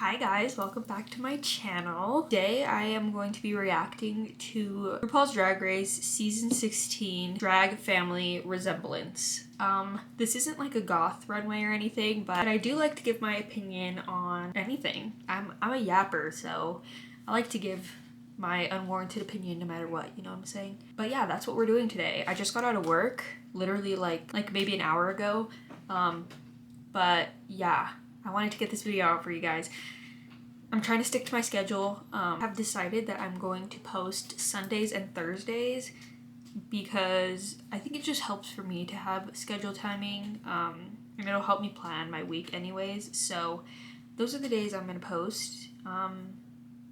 Hi guys, welcome back to my channel. Today I am going to be reacting to RuPaul's Drag Race Season 16 Drag Family Resemblance. This isn't like a goth runway or anything, but I do like to give my opinion on anything. I'm a yapper, so I like to give my unwarranted opinion no matter what, you know what I'm saying? But yeah, that's what we're doing today. I just got out of work, literally like maybe an hour ago. But yeah, I wanted to get this video out for you guys. I'm trying to stick to my schedule. I've decided that I'm going to post Sundays and Thursdays because I think it just helps for me to have schedule timing, and it'll help me plan my week anyways. So those are the days I'm gonna post, and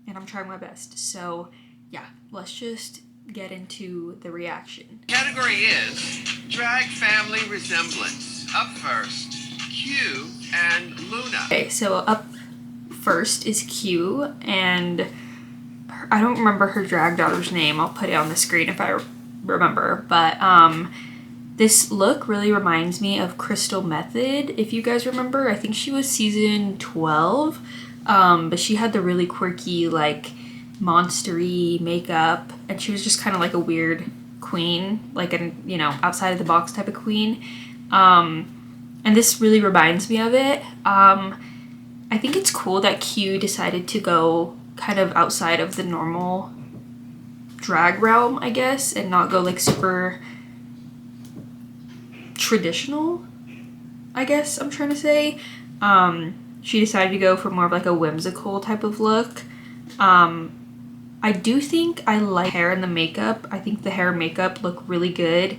I'm trying my best. So yeah, let's just get into the reaction. Category is Drag Family Resemblance. Up first, Q and Luna. Okay, so up first is Q, and I don't remember her drag daughter's name. I'll put it on the screen if I remember. But this look really reminds me of Crystal Method, if you guys remember. I think she was season 12, but she had the really quirky, like, monster-y makeup, and she was just kind of like a weird queen, like an, you know, outside of the box type of queen. And this really reminds me of it. I think it's cool that Q decided to go kind of outside of the normal drag realm, I guess, and not go like super traditional, I guess I'm trying to say. She decided to go for more of like a whimsical type of look. I do think I like hair and the makeup. I think the hair and makeup look really good.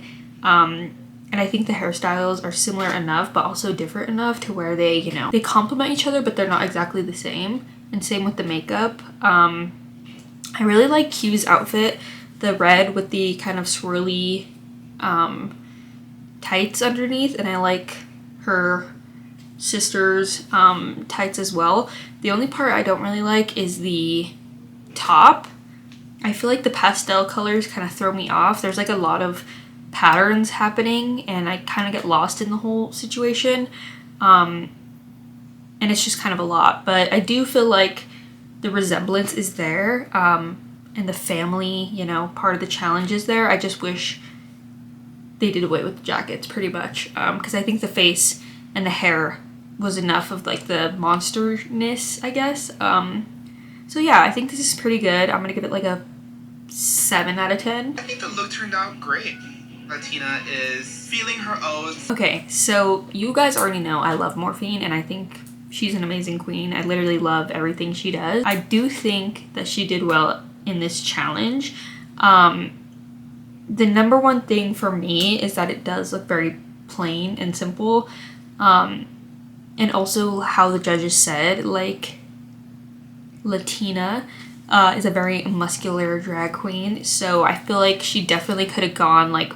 And I think the hairstyles are similar enough, but also different enough to where they, you know, they complement each other, but they're not exactly the same. And same with the makeup. I really like Q's outfit, the red with the kind of swirly tights underneath, and I like her sister's tights as well. The only part I don't really like is the top. I feel like the pastel colors kind of throw me off. There's like a lot of patterns happening and I kind of get lost in the whole situation, and it's just kind of a lot, but I do feel like the resemblance is there, and the family, you know, part of the challenge is there. I just wish they did away with the jackets pretty much, because I think the face and the hair was enough of like the monsterness, I guess. So yeah, I think this is pretty good. I'm gonna give it like a 7 out of 10. I think the look turned out great. Latina is feeling her oats. Okay, so you guys already know I love Morphine, and I think she's an amazing queen. I literally love everything she does. I do think that she did well in this challenge. The number one thing for me is that it does look very plain and simple, and also how the judges said, like, Latina is a very muscular drag queen, so I feel like she definitely could have gone like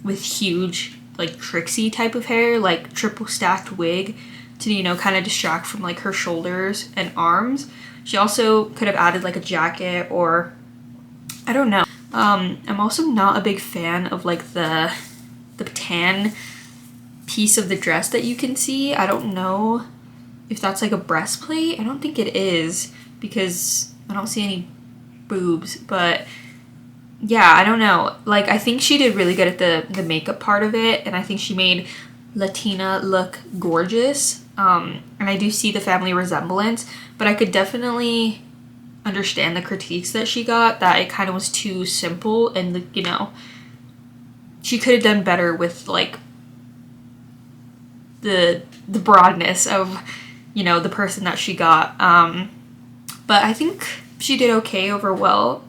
with huge, like, Trixie type of hair, like triple stacked wig to, you know, kind of distract from like her shoulders and arms. She also could have added like a jacket, or I don't know. I'm also not a big fan of like the tan piece of the dress that you can see. I don't know if that's like a breastplate. I don't think it is because I don't see any boobs, but yeah, I don't know. Like, I think she did really good at the makeup part of it, and I think she made Latina look gorgeous. And I do see the family resemblance, but I could definitely understand the critiques that she got, that it kind of was too simple, and, you know, she could have done better with, like, the broadness of, you know, the person that she got. But I think she did okay overall.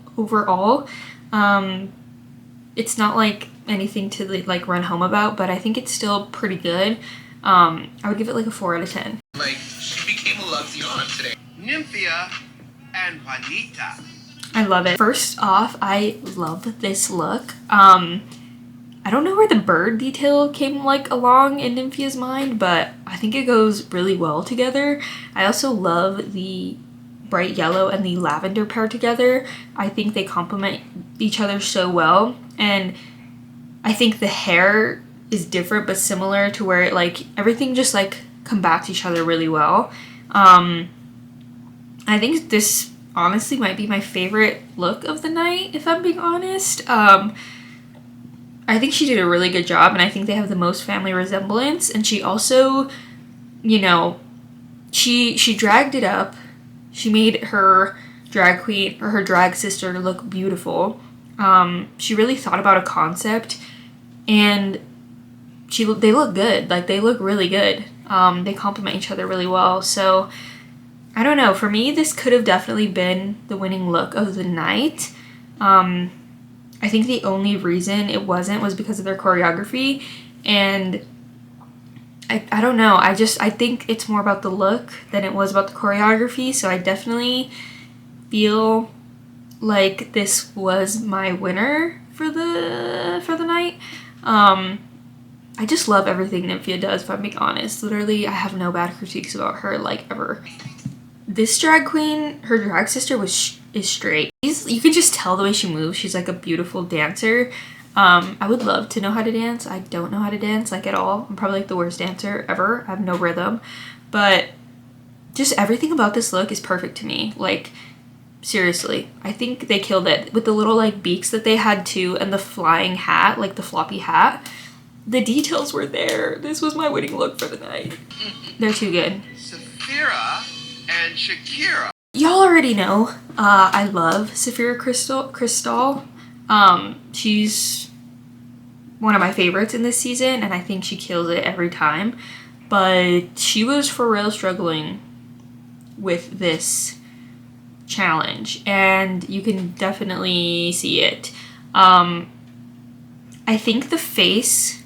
It's not like anything to like run home about, but I think it's still pretty good. I would give it like a 4 out of 10. Like, she became a love on today. Nymphia and Vanita. I love it. First off, I love this look. I don't know where the bird detail came like along in Nymphia's mind, but I think it goes really well together. I also love the bright yellow and the lavender pair together. I think they complement each other so well, and I think the hair is different but similar to where it, like, everything just like combats each other really well. I think this honestly might be my favorite look of the night, if I'm being honest. I think she did a really good job, and I think they have the most family resemblance. And she also, you know, she dragged it up. She made her drag queen or her drag sister look beautiful. She really thought about a concept, and they look good. Like, they look really good. They complement each other really well. So I don't know. For me, this could have definitely been the winning look of the night. I think the only reason it wasn't was because of their choreography, and I don't know. I think it's more about the look than it was about the choreography. So I definitely feel like this was my winner for the night. I just love everything Nymphia does, if I'm being honest. Literally, I have no bad critiques about her, like, ever. This drag queen, her drag sister is straight. You can just tell the way she moves. She's like a beautiful dancer. I would love to know how to dance. I don't know how to dance, like, at all. I'm probably like the worst dancer ever. I have no rhythm. But just everything about this look is perfect to me. Like, seriously, I think they killed it. With the little, like, beaks that they had too, and the flying hat, like the floppy hat. The details were there. This was my winning look for the night. They're too good. Saphira and Shakira. Y'all already know, I love Saphira Crystal. She's one of my favorites in this season, and I think she kills it every time. But she was for real struggling with this challenge, and you can definitely see it. I think the face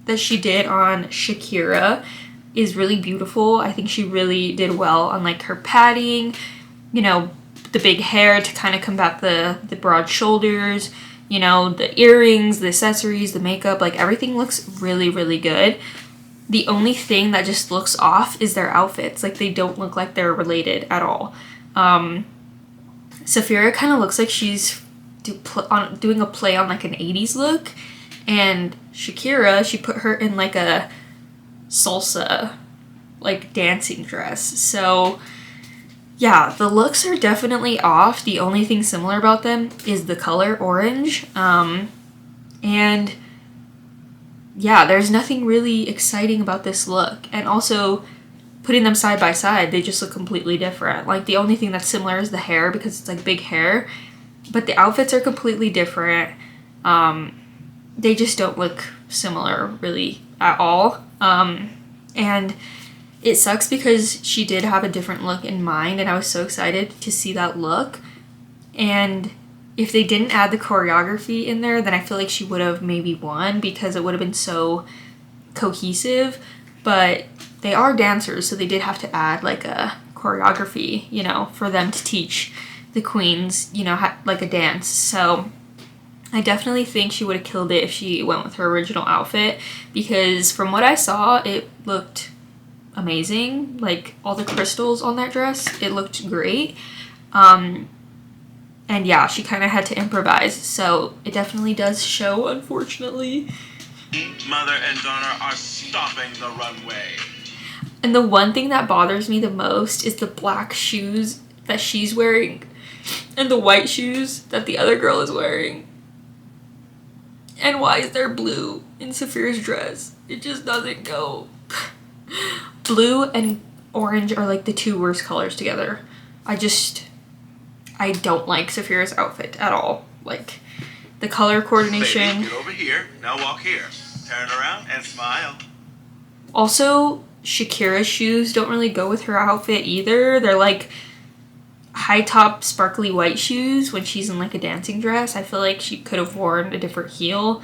that she did on Shakira is really beautiful. I think she really did well on, like, her padding, you know, the big hair to kind of combat the broad shoulders, you know, the earrings, the accessories, the makeup, like, everything looks really, really good. The only thing that just looks off is their outfits. Like, they don't look like they're related at all. Saphira kind of looks like she's doing a play on, like, an 80s look, and Shakira, she put her in, like, a salsa, like, dancing dress. So yeah, the looks are definitely off. The only thing similar about them is the color orange. And yeah, there's nothing really exciting about this look. And also, putting them side by side, they just look completely different. Like, the only thing that's similar is the hair, because it's, like, big hair. But the outfits are completely different. They just don't look similar, really, at all. And it sucks because she did have a different look in mind, and I was so excited to see that look. And if they didn't add the choreography in there, then I feel like she would have maybe won, because it would have been so cohesive. But they are dancers, so they did have to add, like, a choreography, you know, for them to teach the queens, you know, like, a dance. So I definitely think she would have killed it if she went with her original outfit, because from what I saw, it looked amazing. Like, all the crystals on that dress, it looked great. And yeah, she kind of had to improvise, so it definitely does show, unfortunately. Mother and daughter are stopping the runway. And the one thing that bothers me the most is the black shoes that she's wearing and the white shoes that the other girl is wearing. And why is there blue in Saphira's dress? It just doesn't go. Blue and orange are, like, the two worst colors together. I don't like Saphira's outfit at all. Like, the color coordination. Baby, get over here. Now walk here. Turn around and smile. Also, Shakira's shoes don't really go with her outfit either. They're, like, high top sparkly white shoes when she's in, like, a dancing dress. I feel like she could have worn a different heel.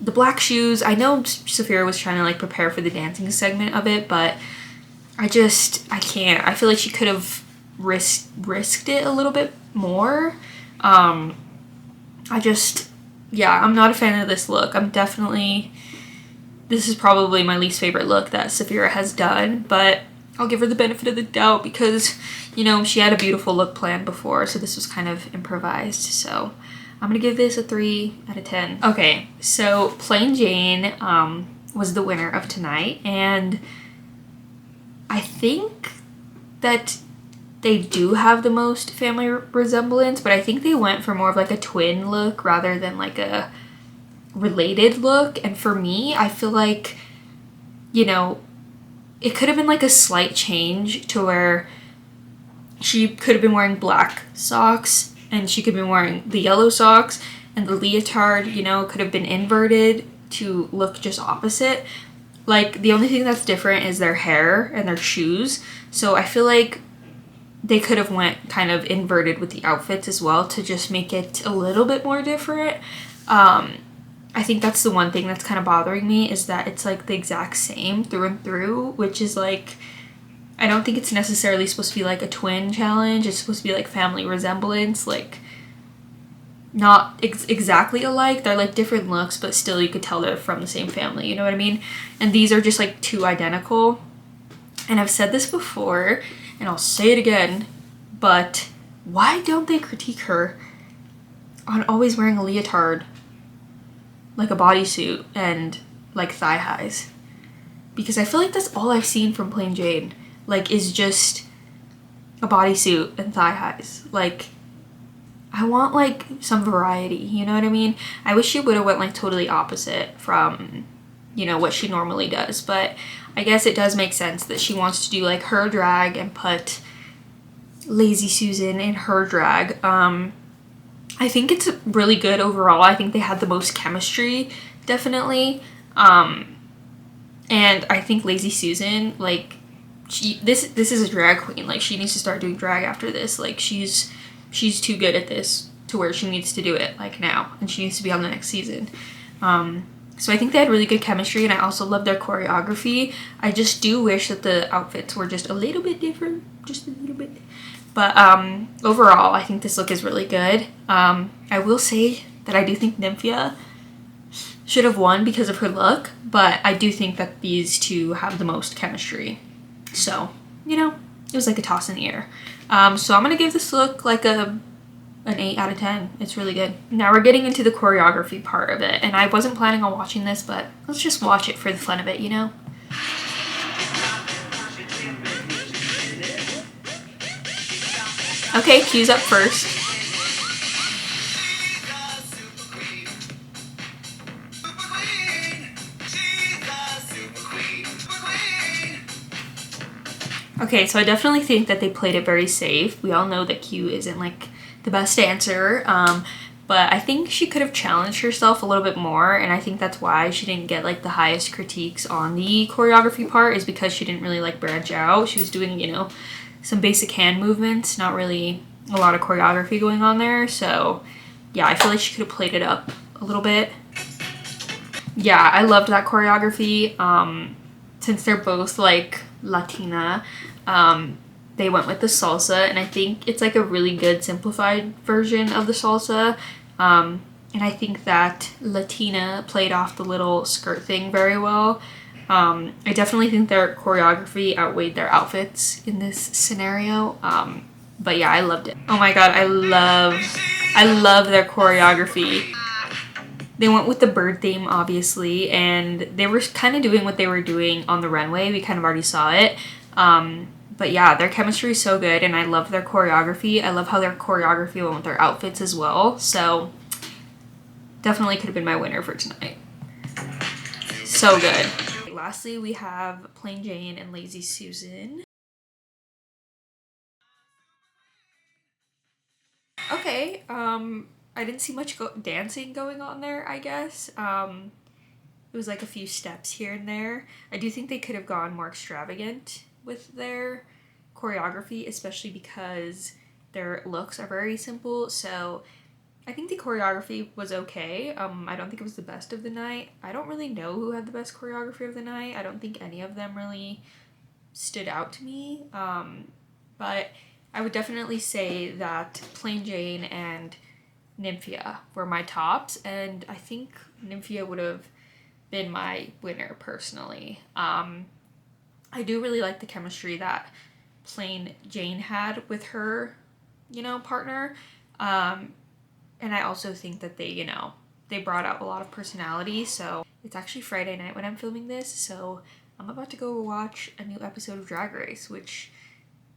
The black shoes, I know Saphira was trying to, like, prepare for the dancing segment of it, but I can't. I feel like she could have risked it a little bit more. I'm not a fan of this look. This is probably my least favorite look that Saphira has done, but I'll give her the benefit of the doubt because, you know, she had a beautiful look planned before, so this was kind of improvised. So I'm gonna give this a 3 out of 10. Okay, so Plain Jane was the winner of tonight, and I think that they do have the most family resemblance, but I think they went for more of like a twin look rather than like a related look. And for me, I feel like, you know, it could have been like a slight change to where she could have been wearing black socks and she could have been wearing the yellow socks, and the leotard, you know, could have been inverted to look just opposite. Like, the only thing that's different is their hair and their shoes. So I feel like they could have went kind of inverted with the outfits as well to just make it a little bit more different. I think that's the one thing that's kind of bothering me, is that it's like the exact same through and through, which is like, I don't think it's necessarily supposed to be like a twin challenge. It's supposed to be like family resemblance, like not exactly alike. They're like different looks, but still you could tell they're from the same family, you know what I mean? And these are just like two identical. And I've said this before, and I'll say it again, but why don't they critique her on always wearing a leotard, like a bodysuit, and like thigh highs? Because I feel like that's all I've seen from Plain Jane, like, is just a bodysuit and thigh highs. Like, I want like some variety, you know what I mean? I wish she would have went like totally opposite from, you know, what she normally does, but I guess it does make sense that she wants to do like her drag and put Lazy Susan in her drag. I think it's really good overall. I think they had the most chemistry, definitely. And I think Lazy Susan, like, this is a drag queen. Like, she needs to start doing drag after this. Like, she's too good at this to where she needs to do it like now, and she needs to be on the next season. So I think they had really good chemistry, and I also love their choreography. I just do wish that the outfits were just a little bit different, just a little bit. But overall, I think this look is really good. I will say that I do think Nymphia should have won because of her look, but I do think that these two have the most chemistry. So, you know, it was like a toss in the air. So I'm going to give this look like an 8 out of 10. It's really good. Now we're getting into the choreography part of it, and I wasn't planning on watching this, but let's just watch it for the fun of it, you know? Okay, cues up first. Okay, so I definitely think that they played it very safe. We all know that Q isn't like the best dancer, but I think she could have challenged herself a little bit more, and I think that's why she didn't get like the highest critiques on the choreography part, is because she didn't really like branch out. She was doing, you know, some basic hand movements, not really a lot of choreography going on there. So yeah, I feel like she could have played it up a little bit. Yeah, I loved that choreography. Since they're both like Latina, they went with the salsa, and I think it's like a really good simplified version of the salsa. And I think that Latina played off the little skirt thing very well. I definitely think their choreography outweighed their outfits in this scenario. But yeah, I loved it. Oh my god, I love their choreography. They went with the bird theme, obviously, and they were kind of doing what they were doing on the runway. We kind of already saw it. But yeah, their chemistry is so good, and I love their choreography. I love how their choreography went with their outfits as well. So definitely could have been my winner for tonight. So good. Lastly, we have Plain Jane and Lazy Susan. Okay, I didn't see much dancing going on there, I guess. It was like a few steps here and there. I do think they could have gone more extravagant with their choreography, especially because their looks are very simple. So I think the choreography was okay. I don't think it was the best of the night. I don't really know who had the best choreography of the night. I don't think any of them really stood out to me. But I would definitely say that Plain Jane and Nymphia were my tops, and I think Nymphia would have been my winner personally. I do really like the chemistry that Plain Jane had with her, you know, partner. And I also think that they, you know, they brought out a lot of personality. So it's actually Friday night when I'm filming this, so I'm about to go watch a new episode of Drag Race, which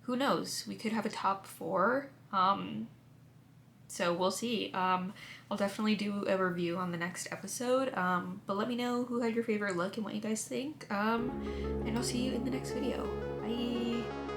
who knows? We could have a top 4. So we'll see. I'll definitely do a review on the next episode. But let me know who had your favorite look and what you guys think. And I'll see you in the next video. Bye!